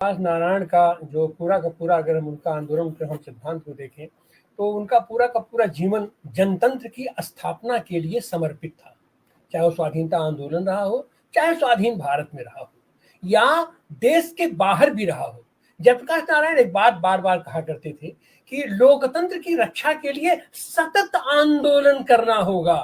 आज नारायण का जो पूरा का पूरा, अगर हम उनका आंदोलन के हम सिद्धांत को देखें तो उनका पूरा का पूरा जीवन जनतंत्र की स्थापना के लिए समर्पित था। चाहे वो स्वाधीनता आंदोलन रहा हो, चाहे स्वाधीन भारत में रहा हो, या देश के बाहर भी रहा हो। जयप्रकाश नारायण एक बात बार बार कहा करते थे कि लोकतंत्र की रक्षा के लिए सतत आंदोलन करना होगा।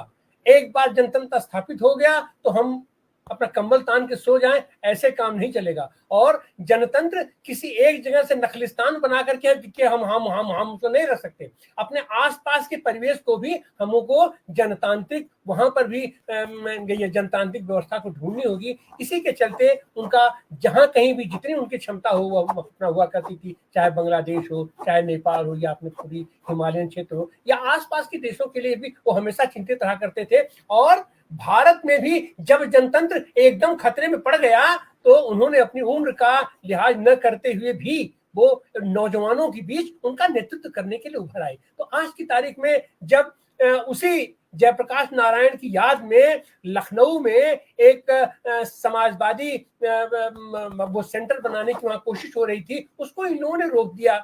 एक बार जनतंत्र स्थापित हो गया तो हम अपना कंबल तान के सो जाएं, ऐसे काम नहीं चलेगा। और जनतंत्र किसी एक जगह से नखलिस्तान बना करके कि हम तो नहीं रह सकते। अपने आसपास के परिवेश को भी हमको जनतांत्रिक, वहां पर भी ये जनतांत्रिक व्यवस्था को ढूंढनी होगी। इसी के चलते उनका जहां कहीं भी जितनी उनकी क्षमता हो अपना हुआ करती थी, चाहे बांग्लादेश हो, चाहे नेपाल हो, या अपने पूरी हिमालयन क्षेत्र हो, या आसपास के देशों के लिए भी वो हमेशा चिंतित रहा करते थे। और भारत में भी जब जनतंत्र एकदम खतरे में पड़ गया तो उन्होंने अपनी उम्र का लिहाज न करते हुए भी वो नौजवानों के बीच उनका नेतृत्व करने के लिए उभर आए। तो आज की तारीख में जब उसी जयप्रकाश नारायण की याद में लखनऊ में एक समाजवादी वो सेंटर बनाने की वहां कोशिश हो रही थी, उसको इन्होंने रोक दिया,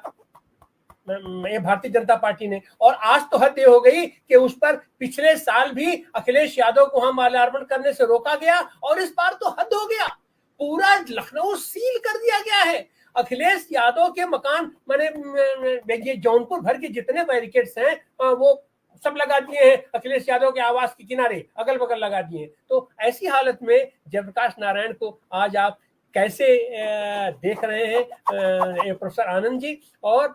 ये भारतीय जनता पार्टी ने। और आज तो हद ये हो गई कि उस पर पिछले साल भी अखिलेश यादव को हम माल्यार्पण करने से रोका गया, और इस बार तो हद हो गया, पूरा लखनऊ सील कर दिया गया है। अखिलेश यादव के मकान, मैंने ये जौनपुर भर के जितने बैरिकेड्स हैं वो सब लगा दिए हैं, अखिलेश यादव के आवास के किनारे अगल बगल लगा दिए हैं। तो ऐसी हालत में जयप्रकाश नारायण को आज आप कैसे देख रहे हैं प्रोफेसर आनंद जी? और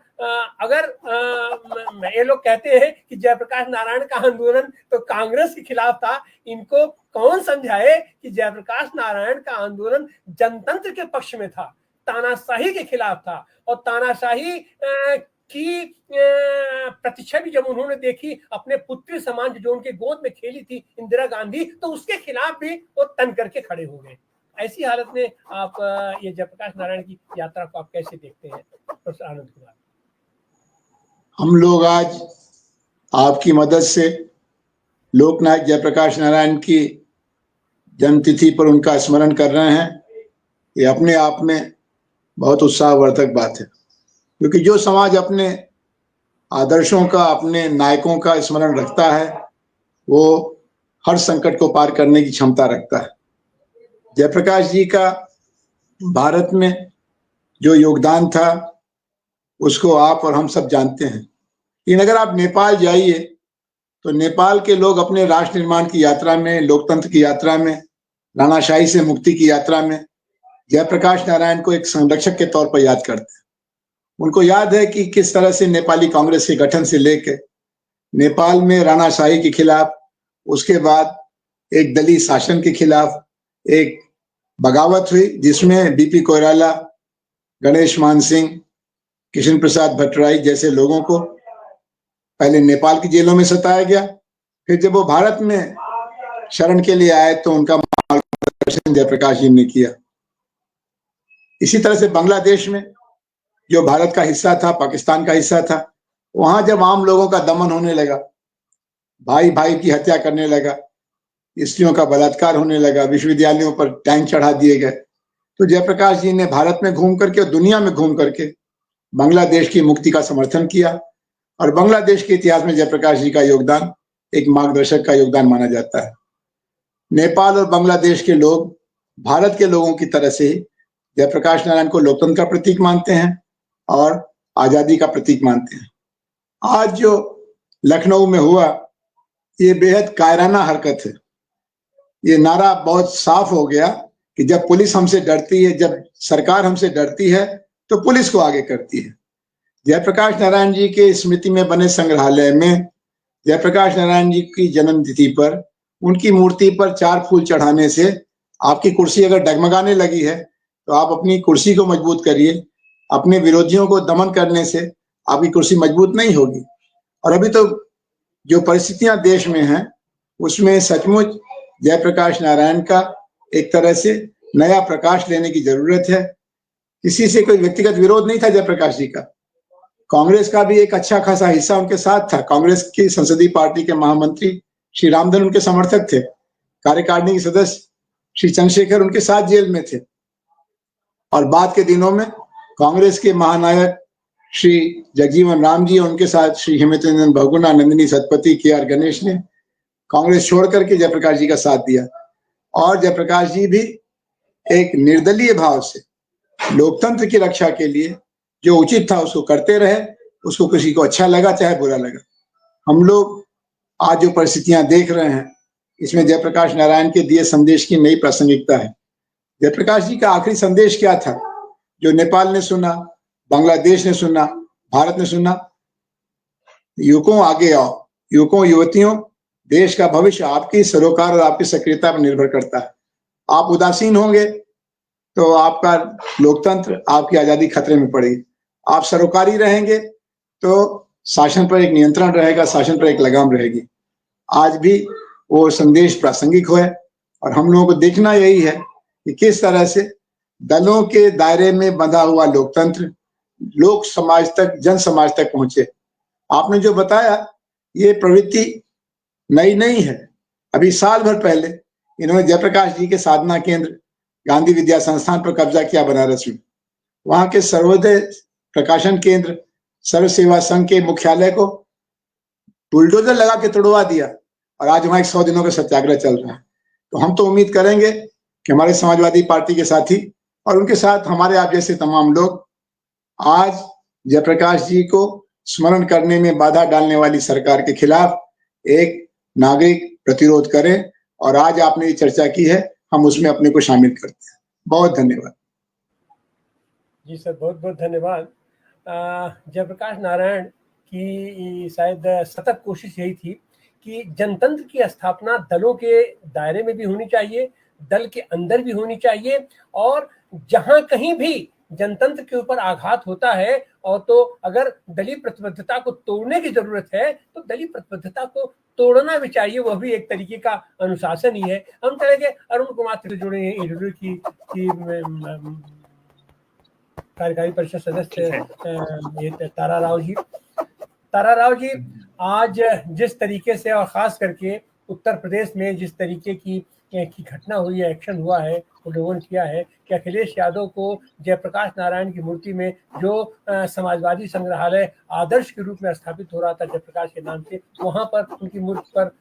अगर ये लोग कहते हैं कि जयप्रकाश नारायण का आंदोलन तो कांग्रेस के खिलाफ था, इनको कौन समझाए कि जयप्रकाश नारायण का आंदोलन जनतंत्र के पक्ष में था, तानाशाही के खिलाफ था। और तानाशाही की प्रतिच्छवि जब उन्होंने देखी अपने पुत्री समान जो उनके गोद में खेली थी इंदिरा गांधी, तो उसके खिलाफ भी वो तन करके खड़े हो गए। ऐसी हालत में आप ये जयप्रकाश नारायण की यात्रा को आप कैसे देखते हैं प्रोफेसर आनंद कुमार? हम लोग आज आपकी मदद से लोकनायक जयप्रकाश नारायण की जन्मतिथि पर उनका स्मरण कर रहे हैं। ये अपने आप में बहुत उत्साहवर्धक बात है, क्योंकि जो समाज अपने आदर्शों का, अपने नायकों का स्मरण रखता है, वो हर संकट को पार करने की क्षमता रखता है। जयप्रकाश जी का भारत में जो योगदान था उसको आप और हम सब जानते हैं। लेकिन अगर आप नेपाल जाइए तो नेपाल के लोग अपने राष्ट्र निर्माण की यात्रा में, लोकतंत्र की यात्रा में, राणाशाही से मुक्ति की यात्रा में जयप्रकाश नारायण को एक संरक्षक के तौर पर याद करते हैं। उनको याद है कि किस तरह से नेपाली कांग्रेस के गठन से लेकर नेपाल में राणाशाही के खिलाफ, उसके बाद एक दलीय शासन के खिलाफ एक बगावत हुई, जिसमें बीपी कोइराला, गणेश मान सिंह, कृष्ण प्रसाद भट्टराई जैसे लोगों को पहले नेपाल की जेलों में सताया गया। फिर जब वो भारत में शरण के लिए आए तो उनका मार्गदर्शन जयप्रकाश जी ने किया। इसी तरह से बांग्लादेश में, जो भारत का हिस्सा था, पाकिस्तान का हिस्सा था, वहां जब आम लोगों का दमन होने लगा, भाई भाई की हत्या करने लगा, स्त्रियों का बलात्कार होने लगा, विश्वविद्यालयों पर टैंक चढ़ा दिए गए, तो जयप्रकाश जी ने भारत में घूम करके और दुनिया में घूम करके बांग्लादेश की मुक्ति का समर्थन किया। और बांग्लादेश के इतिहास में जयप्रकाश जी का योगदान एक मार्गदर्शक का योगदान माना जाता है। नेपाल और बांग्लादेश के लोग भारत के लोगों की तरह से जयप्रकाश नारायण को लोकतंत्र का प्रतीक मानते हैं और आजादी का प्रतीक मानते हैं। आज जो लखनऊ में हुआ, ये बेहद कायराना हरकत है। ये नारा बहुत साफ हो गया कि जब पुलिस हमसे डरती है, जब सरकार हमसे डरती है, तो पुलिस को आगे करती है। जयप्रकाश नारायण जी के स्मृति में बने संग्रहालय में जयप्रकाश नारायण जी की जन्मतिथि पर उनकी मूर्ति पर 4 फूल चढ़ाने से आपकी कुर्सी अगर डगमगाने लगी है तो आप अपनी कुर्सी को मजबूत करिए। अपने विरोधियों को दमन करने से आपकी कुर्सी मजबूत नहीं होगी। और अभी तो जो परिस्थितियां देश में हैं, उसमें सचमुच जयप्रकाश नारायण का एक तरह से नया प्रकाश लेने की जरूरत है। किसी से कोई व्यक्तिगत विरोध नहीं था जयप्रकाश जी का। कांग्रेस का भी एक अच्छा खासा हिस्सा उनके साथ था। कांग्रेस की संसदीय पार्टी के महामंत्री श्री रामधन उनके समर्थक थे। कार्यकारिणी के सदस्य श्री चंद्रशेखर उनके साथ जेल में थे। और बाद के दिनों में कांग्रेस के महानायक श्री जगजीवन राम जी और उनके साथ श्री हेमचंद्र बहुगुणा, नंदिनी सतपथी, के.आर. गणेश ने कांग्रेस छोड़ करके जयप्रकाश जी का साथ दिया और जयप्रकाश जी भी एक निर्दलीय भाव से लोकतंत्र की रक्षा के लिए जो उचित था उसको करते रहे। उसको किसी को अच्छा लगा चाहे बुरा लगा। हम लोग आज जो परिस्थितियां देख रहे हैं इसमें जयप्रकाश नारायण के दिए संदेश की नई प्रासंगिकता है। जयप्रकाश जी का आखिरी संदेश क्या था जो नेपाल ने सुना, बांग्लादेश ने सुना, भारत ने सुना? युवकों आगे आओ, युवकों युवतियों, देश का भविष्य आपकी सरोकार और आपकी सक्रियता पर निर्भर करता है। आप उदासीन होंगे तो आपका लोकतंत्र, आपकी आजादी खतरे में पड़ेगी। आप सरोकारी रहेंगे तो शासन पर एक नियंत्रण रहेगा, शासन पर एक लगाम रहेगी। आज भी वो संदेश प्रासंगिक है और हम लोगों को देखना यही है कि किस तरह से दलों के दायरे में बंधा हुआ लोकतंत्र लोक समाज तक, जन समाज तक पहुंचे। आपने जो बताया ये प्रवृत्ति नई नहीं है। अभी साल भर पहले इन्होंने जयप्रकाश जी के साधना केंद्र गांधी विद्या संस्थान पर कब्जा किया बनारस में। वहां के सर्वोदय प्रकाशन केंद्र, सर्व सेवा संघ के मुख्यालय को बुलडोजर लगा के तोड़वा दिया और आज वहां 100 दिनों का सत्याग्रह चल रहा है। तो हम तो उम्मीद करेंगे कि हमारे समाजवादी पार्टी के साथी और उनके साथ हमारे आप जैसे तमाम लोग आज जयप्रकाश जी को स्मरण करने में बाधा डालने वाली सरकार के खिलाफ एक नागरिक प्रतिरोध करें। और आज आपने ये चर्चा की है, हम उसमें अपने को शामिल करते हैं। बहुत धन्यवाद। जी सर, बहुत बहुत धन्यवाद। जयप्रकाश नारायण की शायद सतत कोशिश यही थी कि जनतंत्र की स्थापना दलों के दायरे में भी होनी चाहिए, दल के अंदर भी होनी चाहिए, और जहां कहीं भी जनतंत्र के ऊपर आघात होता है और तो अगर दलीय प्रतिबद्धता को तोड़ने की जरूरत है तो दलीय प्रतिबद्धता को तोड़ना भी चाहिए। वह भी एक तरीके का अनुशासन ही है। हम चलेंगे अरुण कुमार से जुड़े हैं, ईडब्ल्यू की कार्यकारी परिषद सदस्य तारा राव जी। तारा राव जी, आज जिस तरीके से और खास करके उत्तर प्रदेश में जिस तरीके की घटना हुई है, एक्शन हुआ है, वो लोगों ने किया है कि अखिलेश यादव को जयप्रकाश नारायण की मूर्ति में जो समाजवादी संग्रहालय आदर्श के रूप में स्थापित हो रहा था जयप्रकाश के नाम से, वहां पर उनकी मूर्ति पर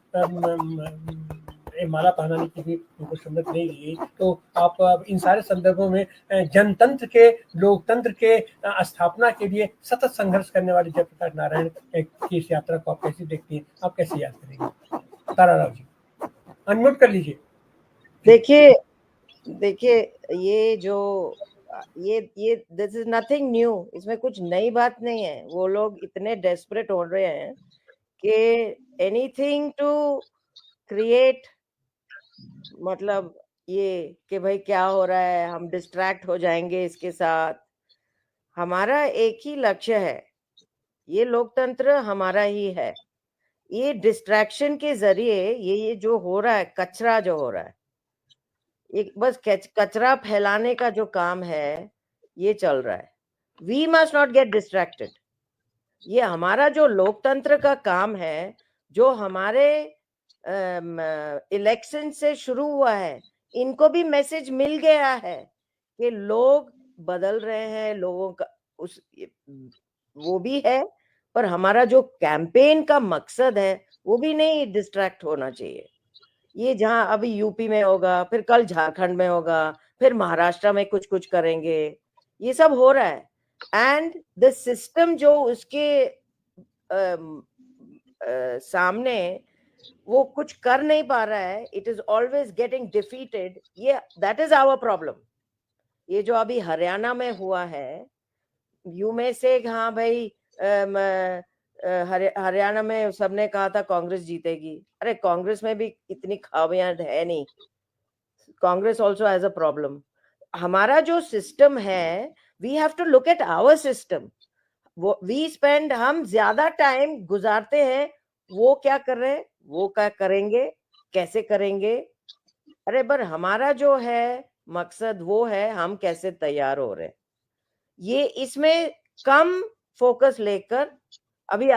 माला पहनाने की भी उनको सम्मत नहीं दी। तो आप इन सारे संदर्भों में जनतंत्र के, लोकतंत्र के स्थापना के लिए सतत संघर्ष करने वाले जयप्रकाश नारायण की इस यात्रा को आप कैसे देखती हैं, आप कैसे याद करेंगे? तारा राव जी, अनम्यूट कर लीजिए। देखिए ये जो ये दिस इज नथिंग न्यू, इसमें कुछ नई बात नहीं है। वो लोग इतने डेस्परेट हो रहे हैं कि एनीथिंग टू क्रिएट, मतलब ये कि भाई क्या हो रहा है, हम डिस्ट्रैक्ट हो जाएंगे इसके साथ। हमारा एक ही लक्ष्य है, ये लोकतंत्र हमारा ही है। ये डिस्ट्रैक्शन के जरिए ये जो हो रहा है, कचरा जो हो रहा है, एक बस कचरा फैलाने का जो काम है ये चल रहा है। We must not get distracted. ये हमारा जो लोकतंत्र का काम है, जो हमारे इलेक्शन से शुरू हुआ है, इनको भी मैसेज मिल गया है कि लोग बदल रहे हैं, लोगों का वो भी है, पर हमारा जो कैंपेन का मकसद है वो भी नहीं डिस्ट्रैक्ट होना चाहिए। ये जहां अभी यूपी में होगा, फिर कल झारखंड में होगा, फिर महाराष्ट्र में कुछ कुछ करेंगे, ये सब हो रहा है। एंड द सिस्टम जो उसके सामने वो कुछ कर नहीं पा रहा है, it is always getting defeated. ये दैट इज आवर प्रॉब्लम। ये जो अभी हरियाणा में हुआ है, यू में से हाँ भाई हरियाणा में सबने कहा था कांग्रेस जीतेगी। अरे कांग्रेस में भी इतनी खामियां है नहीं, Congress also has a problem. हमारा जो सिस्टम है, we have to look at our system. वो वी स्पेंड, हम ज्यादा टाइम गुजारते हैं वो क्या कर रहे हैं, वो क्या करेंगे, कैसे करेंगे। अरे पर हमारा जो है मकसद वो है हम कैसे तैयार हो रहे हैं। ये इसमें कम फोकस लेकर अभी